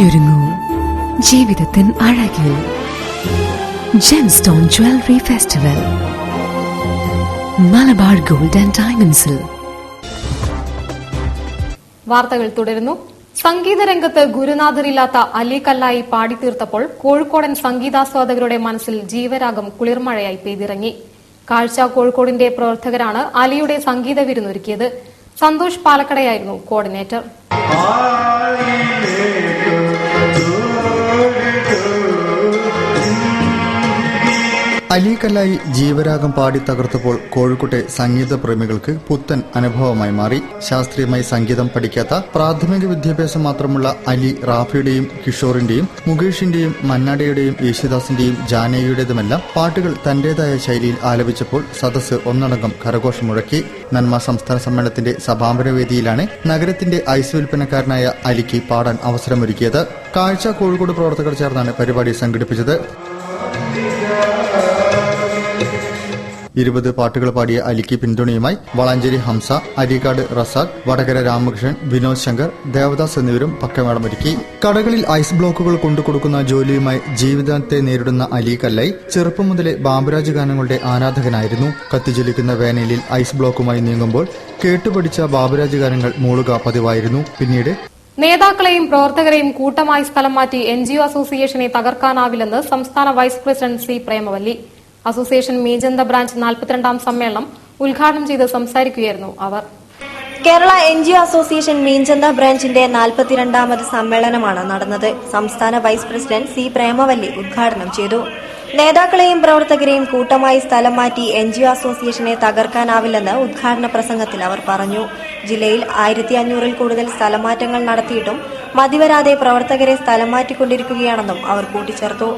ഒരുങ്ങൂ ജീവിതത്തിൻ അഴകിൽ. Gemstone jewellery festival, Malabar gold and ഡയമണ്ട്സിൽ. വാർത്തകൾ തുടരുന്നു. സംഗീത രംഗത്ത് ഗുരുനാഥരില്ലാത്ത അലി കല്ലായി പാടിത്തീർത്തപ്പോൾ കോഴിക്കോടൻ സംഗീതാസ്വാദകരുടെ മനസ്സിൽ ജീവരാഗം കുളിർമഴയായി പെയ്തിറങ്ങി. കാഴ്ച കോഴിക്കോടിന്റെ പ്രവർത്തകരാണ് അലിയുടെ സംഗീത വിരുന്നൊരുക്കിയത്. സന്തോഷ് പാലക്കടയായിരുന്നു കോർഡിനേറ്റർ. അലി കല്ലായി ജീവരാഗം പാടി തകർത്തപ്പോൾ കോഴിക്കോട്ടെ സംഗീത പ്രേമികൾക്ക് പുത്തൻ അനുഭവമായി മാറി. ശാസ്ത്രീയമായി സംഗീതം പഠിക്കാത്ത പ്രാഥമിക വിദ്യാഭ്യാസം മാത്രമുള്ള അലി റാഫിയുടെയും കിഷോറിന്റെയും മുകേഷിന്റെയും മന്നാടയുടെയും യേശുദാസിന്റെയും ജാനകിയുടേതുമെല്ലാം പാട്ടുകൾ തന്റേതായ ശൈലിയിൽ ആലപിച്ചപ്പോൾ സദസ്സ് ഒന്നടങ്കം കരഘോഷം മുഴക്കി. നന്മ സംസ്ഥാന സമ്മേളനത്തിന്റെ സഭാപനവേദിയിലാണ് നഗരത്തിന്റെ ഐസ് വിൽപ്പനക്കാരനായ അലിക്ക് പാടാൻ അവസരമൊരുക്കിയത്. കാഴ്ച കോഴിക്കോട് പ്രവർത്തകർ ചേർന്നാണ് പരിപാടി സംഘടിപ്പിച്ചത്. 20 പാട്ടുകൾ പാടിയ അലിക്ക് പിന്തുണയുമായി വളാഞ്ചേരി ഹംസ, അരീക്കാട് റസാഖ്, വടകര രാമകൃഷ്ണൻ, വിനോദ് ശങ്കർ, ദേവദാസ് എന്നിവരും പക്കമേളമൊരുക്കി. കടകളിൽ ഐസ് ബ്ലോക്കുകൾ കൊണ്ടുകൊടുക്കുന്ന ജോലിയുമായി ജീവിതത്തെ നേരിടുന്ന അലി കല്ലായി ചെറുപ്പം മുതലേ ബാബുരാജ് ഗാനങ്ങളുടെ ആരാധകനായിരുന്നു. കത്തിജ്വലിക്കുന്ന വേനലിൽ ഐസ് ബ്ലോക്കുമായി നീങ്ങുമ്പോൾ കേട്ടുപഠിച്ച ബാബുരാജ് ഗാനങ്ങൾ മൂളുക പതിവായിരുന്നു. പിന്നീട് നേതാക്കളെയും പ്രവർത്തകരെയും കൂട്ടമായി സ്ഥലം മാറ്റി NGO അസോസിയേഷനെ തകർക്കാനാവില്ലെന്ന് സംസ്ഥാന vice president C Premavalli. Association Meenchantha branch 42ാം സമ്മേളനം ഉദ്ഘാടനം ചെയ്ത് സംസാരിക്കുകയായിരുന്നു അവർ. കേരള NGO അസോസിയേഷൻ മീഞ്ചന്ത ബ്രാഞ്ചിന്റെ 42ാമത് സമ്മേളനമാണ് നടന്നത്. സംസ്ഥാന വൈസ് പ്രസിഡന്റ് സി പ്രേമവല്ലി ഉദ്ഘാടനം ചെയ്തു. നേതാക്കളെയും പ്രവർത്തകരെയും കൂട്ടമായി സ്ഥലം മാറ്റി NGO അസോസിയേഷനെ തകർക്കാനാവില്ലെന്ന് ഉദ്ഘാടന പ്രസംഗത്തിൽ അവർ പറഞ്ഞു. ജില്ലയിൽ 1500-ൽ കൂടുതൽ സ്ഥലമാറ്റങ്ങൾ നടത്തിയിട്ടും മതിവരാതെ പ്രവർത്തകരെ സ്ഥലം മാറ്റിക്കൊണ്ടിരിക്കുകയാണെന്നും അവർ കൂട്ടിച്ചേർത്തു.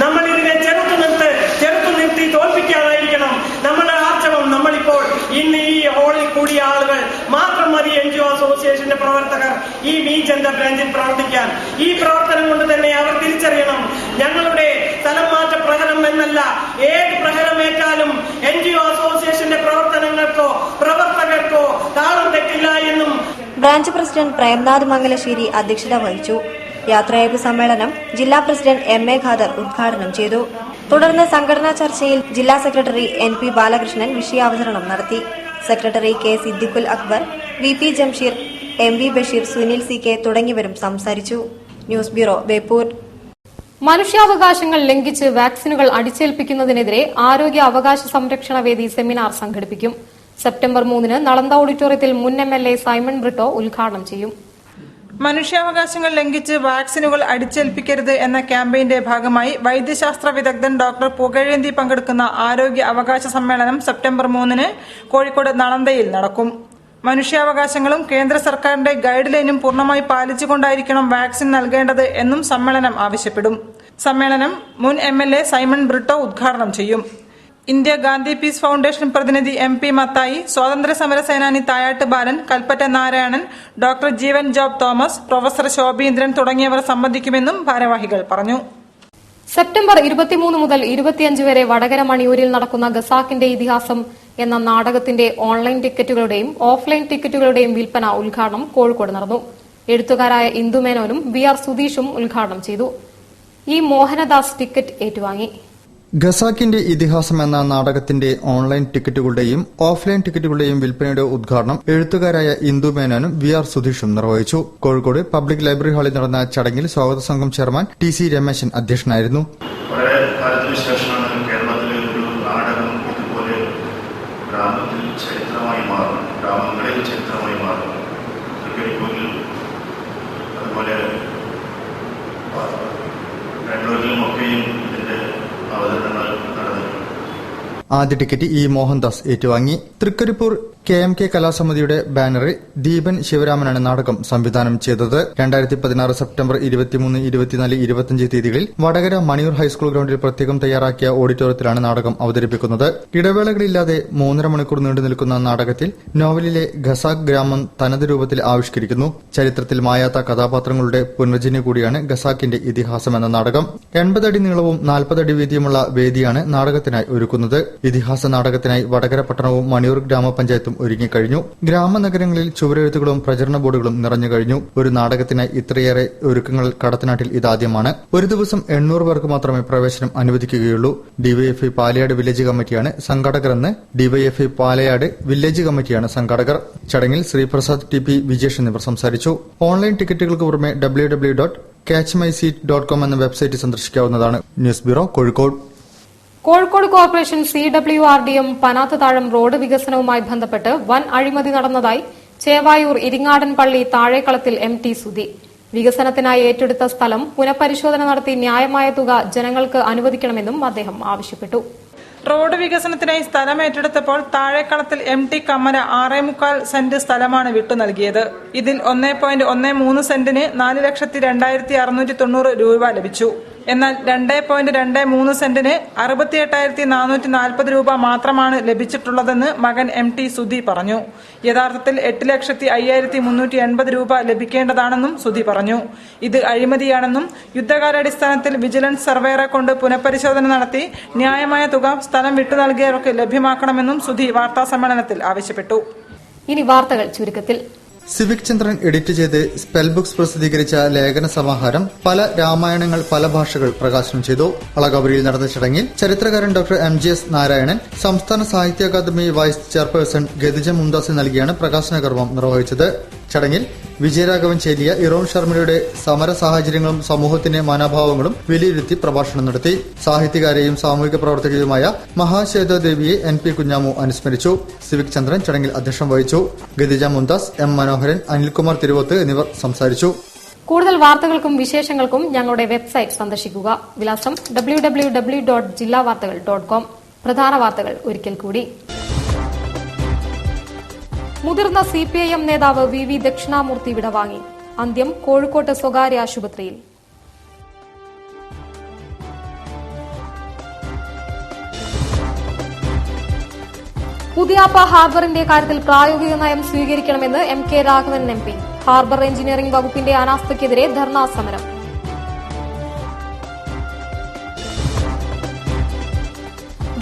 നമ്മൾ ഇതിനെ ചെറുത്തു നിർത്തി തോൽപ്പിക്കാനായിരിക്കണം നമ്മുടെ ആർജവം. നമ്മളിപ്പോൾ ഇന്ന് ഈ ഹോളിൽ കൂടിയ ആളുകൾ മാത്രം മതി NGO അസോസിയേഷന്റെ പ്രവർത്തകർ ഈ മീജന്ത ബ്രാഞ്ചിൽ പ്രവർത്തിക്കാൻ. ഈ പ്രവർത്തനം കൊണ്ട് തന്നെ അവർ തിരിച്ചറിയണം, ഞങ്ങളുടെ സ്ഥലം മാറ്റ പ്രഹരം എന്നല്ല, ഏത് പ്രഹരമേറ്റാലും NGO അസോസിയേഷന്റെ പ്രവർത്തനങ്ങൾക്കോ പ്രവർത്തകർക്കോ താളം തെറ്റില്ല എന്നും ബ്രാഞ്ച് പ്രസിഡന്റ് പ്രേംനാഥ് മംഗലശ്ശേരി അധ്യക്ഷത വഹിച്ചു. യാത്രയയപ്പ് സമ്മേളനം ജില്ലാ പ്രസിഡന്റ് MA ഖാദർ ഉദ്ഘാടനം ചെയ്തു. തുടർന്ന് സംഘടനാ ചർച്ചയിൽ ജില്ലാ സെക്രട്ടറി NP ബാലകൃഷ്ണൻ വിഷയാവതരണം നടത്തി. Secretary K Siddiqul Akbar, VP Jamsheer, MV Basheer, Sunil CK തുടങ്ങിയവരും സംസാരിച്ചു. News bureau, Beypore. മനുഷ്യാവകാശങ്ങൾ ലംഘിച്ച് വാക്സിനുകൾ അടിച്ചേൽപ്പിക്കുന്നതിനെതിരെ ആരോഗ്യ അവകാശ സംരക്ഷണ വേദി സെമിനാർ സംഘടിപ്പിക്കും. സെപ്റ്റംബർ 3 നളന്ദ ഓഡിറ്റോറിയത്തിൽ മുൻ MLA സൈമൺ ബ്രിട്ടോ ഉദ്ഘാടനം ചെയ്യും. മനുഷ്യാവകാശങ്ങൾ ലംഘിച്ച് വാക്സിനുകൾ അടിച്ചേൽപ്പിക്കരുത് എന്ന ക്യാമ്പയിന്റെ ഭാഗമായി വൈദ്യശാസ്ത്ര വിദഗ്ധൻ ഡോക്ടർ പുകഴേന്തി പങ്കെടുക്കുന്ന ആരോഗ്യ അവകാശ സമ്മേളനം സെപ്റ്റംബർ 3 കോഴിക്കോട് നളന്ദയിൽ നടക്കും. മനുഷ്യാവകാശങ്ങളും കേന്ദ്ര സർക്കാരിന്റെ ഗൈഡ് ലൈനും പൂർണ്ണമായി പാലിച്ചുകൊണ്ടായിരിക്കണം വാക്സിൻ നൽകേണ്ടത് എന്നും സമ്മേളനം ആവശ്യപ്പെടും. സമ്മേളനം മുൻ MLA സൈമൺ ബ്രിട്ടോ ഉദ്ഘാടനം ചെയ്യും. ഇന്ത്യ ഗാന്ധി പീസ് ഫൗണ്ടേഷൻ പ്രതിനിധി MP മത്തായി, സ്വാതന്ത്ര്യ സമര സേനാനി തായാട്ട് ബാലൻ, കൽപ്പറ്റ നാരായണൻ, ഡോക്ടർ ജീവൻ ജോബ് തോമസ്, പ്രൊഫസർ ശോഭീന്ദ്രൻ തുടങ്ങിയവർ സംബന്ധിക്കുമെന്നും ഭാരവാഹികൾ പറഞ്ഞു. സെപ്റ്റംബർ 23 മുതൽ 25 വരെ വടകര മണിയൂരിൽ നടക്കുന്ന ഖസാക്കിന്റെ ഇതിഹാസം എന്ന നാടകത്തിന്റെ ഓൺലൈൻ ടിക്കറ്റുകളുടെയും ഓഫ്ലൈൻ ടിക്കറ്റുകളുടെയും വിൽപ്പന ഉദ്ഘാടനം കോഴിക്കോട് നടന്നു. എഴുത്തുകാരായ ഇന്ദുമേനോനും VR സുധീഷും ഉദ്ഘാടനം ചെയ്തു. ഈ മോഹനദാസ് ടിക്കറ്റ് ഏറ്റുവാങ്ങി. ഖസാക്കിന്റെ ഇതിഹാസം എന്ന നാടകത്തിന്റെ ഓൺലൈൻ ടിക്കറ്റുകളുടെയും ഓഫ്ലൈൻ ടിക്കറ്റുകളുടെയും വിൽപ്പനയുടെ ഉദ്ഘാടനം എഴുത്തുകാരായ ഇന്ദു മേനോനും VR സുധീഷും നിർവഹിച്ചു. കോഴിക്കോട് പബ്ലിക് ലൈബ്രറി ഹാളിൽ നടന്ന ചടങ്ങിൽ സ്വാഗത സംഘം ചെയർമാൻ TC രമേശൻ അധ്യക്ഷനായിരുന്നു. വളരെ കാലത്തിന് ശേഷമാണ് കേരളത്തിലെ ഒരു നാടകം ഇതുപോലെ ഗ്രാമങ്ങളിൽ ചരിത്രമായി മാറുന്നത്. തൃക്കരിപ്പൂരിൽ അതുപോലെ കണ്ണൂരിലുമൊക്കെയും ഇതിന്റെ അവതരണങ്ങൾ നടന്നു. ആദ്യ ടിക്കറ്റ് E മോഹൻദാസ് ഏറ്റുവാങ്ങി. തൃക്കരിപ്പൂർ KMK കലാസമിതിയുടെ ബാനറിൽ ദീപൻ ശിവരാമനാണ് നാടകം സംവിധാനം ചെയ്തത്. 2016 സെപ്റ്റംബർ 23, 24, 25 തീയതികളിൽ വടകര മണിയൂർ ഹൈസ്കൂൾ ഗ്രൌണ്ടിൽ പ്രത്യേകം തയ്യാറാക്കിയ ഓഡിറ്റോറിയത്തിലാണ് നാടകം അവതരിപ്പിക്കുന്നത്. ഇടവേളകളില്ലാതെ 3.5 മണിക്കൂർ നീണ്ടു നിൽക്കുന്ന നാടകത്തിൽ നോവലിലെ ഖസാക്ക് ഗ്രാമം തനത് രൂപത്തിൽ ആവിഷ്കരിക്കുന്നു. ചരിത്രത്തിൽ മായാത്ത കഥാപാത്രങ്ങളുടെ പുനർജന്യ കൂടിയാണ് ഖസാക്കിന്റെ ഇതിഹാസം എന്ന നാടകം. 80 അടി നീളവും 40 അടി വീതിയുമുള്ള വേദിയാണ് നാടകത്തിനായി ഒരുക്കുന്നത്. ഇതിഹാസ നാടകത്തിനായി വടകര പട്ടണവും മണിയൂർ ഗ്രാമപഞ്ചായത്തും ഒരുങ്ങിക്കഴിഞ്ഞു. ഗ്രാമനഗരങ്ങളിൽ ചുവരെഴുത്തുകളും പ്രചരണ ബോർഡുകളും നിറഞ്ഞു കഴിഞ്ഞു. ഒരു നാടകത്തിനായി ഇത്രയേറെ ഒരുക്കങ്ങൾ കടത്തനാട്ടിൽ ഇതാദ്യമാണ്. ഒരു ദിവസം 800 പേർക്ക് മാത്രമേ പ്രവേശനം അനുവദിക്കുകയുള്ളൂ. ഡിവൈഎഫ്ഐ പാലയാട് വില്ലേജ് കമ്മിറ്റിയാണ് സംഘാടകരെന്ന് ഡിവൈഎഫ്ഐ പാലയാട് വില്ലേജ് കമ്മിറ്റിയാണ് സംഘാടകർ. ചടങ്ങിൽ ശ്രീപ്രസാദ് TP വിജേഷ് എന്നിവർ സംസാരിച്ചു. ഓൺലൈൻ ടിക്കറ്റുകൾക്ക് പുറമെ www.catchmyseat.com എന്ന വെബ്സൈറ്റ് സന്ദർശിക്കാവുന്നതാണ്. News bureau, Kozhikode. Kozhikode corporation CWRDM Panathuthazham road വികസനവുമായി ബന്ധപ്പെട്ട് വൻ അഴിമതി നടന്നതായി ചേവായൂർ ഇരിങ്ങാടൻ പള്ളി താഴേക്കളത്തിൽ MT സുധി. വികസനത്തിനായി ഏറ്റെടുത്ത സ്ഥലം പുനഃപരിശോധന നടത്തി ന്യായമായ തുക ജനങ്ങൾക്ക് അനുവദിക്കണമെന്നും അദ്ദേഹം ആവശ്യപ്പെട്ടു. റോഡ് വികസനത്തിനായി സ്ഥലം ഏറ്റെടുത്തപ്പോൾ താഴേക്കളത്തിൽ MT കമ്മര 6.25 സെന്റ് സ്ഥലമാണ് വിട്ടു നൽകിയത്. ഇതിൽ 1.13 സെന്റിന് 4,02,690 രൂപ ലഭിച്ചു. എന്നാൽ 2.23 സെന്റിന് 68,440 രൂപ മാത്രമാണ് ലഭിച്ചിട്ടുള്ളതെന്ന് മകൻ MT സുധി പറഞ്ഞു. യഥാർത്ഥത്തിൽ 8,05,380 രൂപ ലഭിക്കേണ്ടതാണെന്നും സുധി പറഞ്ഞു. ഇത് അഴിമതിയാണെന്നും യുദ്ധകാലാടിസ്ഥാനത്തിൽ വിജിലൻസ് സർവേയറെ കൊണ്ട് പുനഃപരിശോധന നടത്തി ന്യായമായ തുക സ്ഥലം വിട്ടു നൽകിയവർക്ക് ലഭ്യമാക്കണമെന്നും സുധി വാർത്താസമ്മേളനത്തിൽ ആവശ്യപ്പെട്ടു. ഇനി വാർത്തകൾ ചുരുക്കത്തിൽ. സിവിക് ചന്ദ്രൻ എഡിറ്റ് ചെയ്ത് സ്പെൽ ബുക്സ് പ്രസിദ്ധീകരിച്ച ലേഖന സമാഹാരം പല രാമായണങ്ങൾ പല ഭാഷകൾ പ്രകാശനം ചെയ്തു. അളകാപുരിയിൽ നടന്ന ചടങ്ങിൽ ചരിത്രകാരൻ ഡോക്ടർ MGS നാരായണൻ, സംസ്ഥാന സാഹിത്യ അക്കാദമി വൈസ് ചെയർപേഴ്സൺ ഗതിജ മുംതാസ് നൽകിയാണ് പ്രകാശന കർമ്മം നിർവഹിച്ചത്. ചടങ്ങിൽ വിജയരാഘവൻ ചേലിയ ഇറോൺ ശർമ്മയുടെ സമര സാഹചര്യങ്ങളും സമൂഹത്തിന്റെ മനോഭാവങ്ങളും വിലയിരുത്തി പ്രഭാഷണം നടത്തി. സാഹിത്യകാരെയും സാമൂഹിക പ്രവർത്തകയുമായ മഹാശ്വേതാദേവിയെ NP കുഞ്ഞാമു അനുസ്മരിച്ചു. സിവിക് ചന്ദ്രൻ ചടങ്ങിൽ അധ്യക്ഷം വഹിച്ചു. ഗതിജ മുംതാസ്, M മനോഹരൻ, അനിൽകുമാർ തിരുവോത്ത് എന്നിവർ സംസാരിച്ചു. കൂടുതൽ വാർത്തകൾക്കും വിശേഷങ്ങൾക്കും ഞങ്ങളുടെ വെബ്സൈറ്റ് സന്ദർശിക്കുക. വിലാസം www.jillavartagal.com. പ്രധാന വാർത്തകൾ ഒരിക്കൽ കൂടി. മുതിർന്ന CPIM നേതാവ് VV ദക്ഷിണാമൂർത്തി വിടവാങ്ങി. അന്ത്യം കോഴിക്കോട്ട് സ്വകാര്യ ആശുപത്രിയിൽ. പുതിയാപ്പ ഹാർബറിന്റെ കാര്യത്തിൽ പ്രായോഗിക നയം സ്വീകരിക്കണമെന്ന് MK Raghavan MP. Harbour engineering വകുപ്പിന്റെ അനാസ്ഥയ്ക്കെതിരെ ധർണാ സമരം.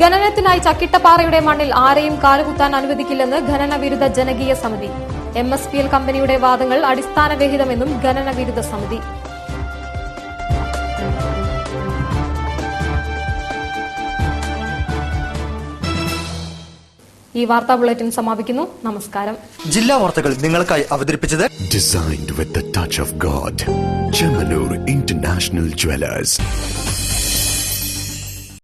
ഖനനത്തിനായി ചക്കിട്ടപ്പാറയുടെ മണ്ണിൽ ആരെയും കാലുകുത്താൻ അനുവദിക്കില്ലെന്ന് ഖനന വിരുദ്ധ ജനകീയ സമിതി. MSPL കമ്പനിയുടെ വാദങ്ങൾ അടിസ്ഥാനരഹിതമെന്നും ഖനന വിരുദ്ധ സമിതി. ഈ വാർത്താ ബുള്ളറ്റിൻ സമാപിക്കുന്നു. നമസ്കാരം. ജില്ലാ വാർത്തകൾ നിങ്ങൾക്കായി അവതരിപ്പിച്ചത് Designed with the touch of God. Chemanur International Jewelers.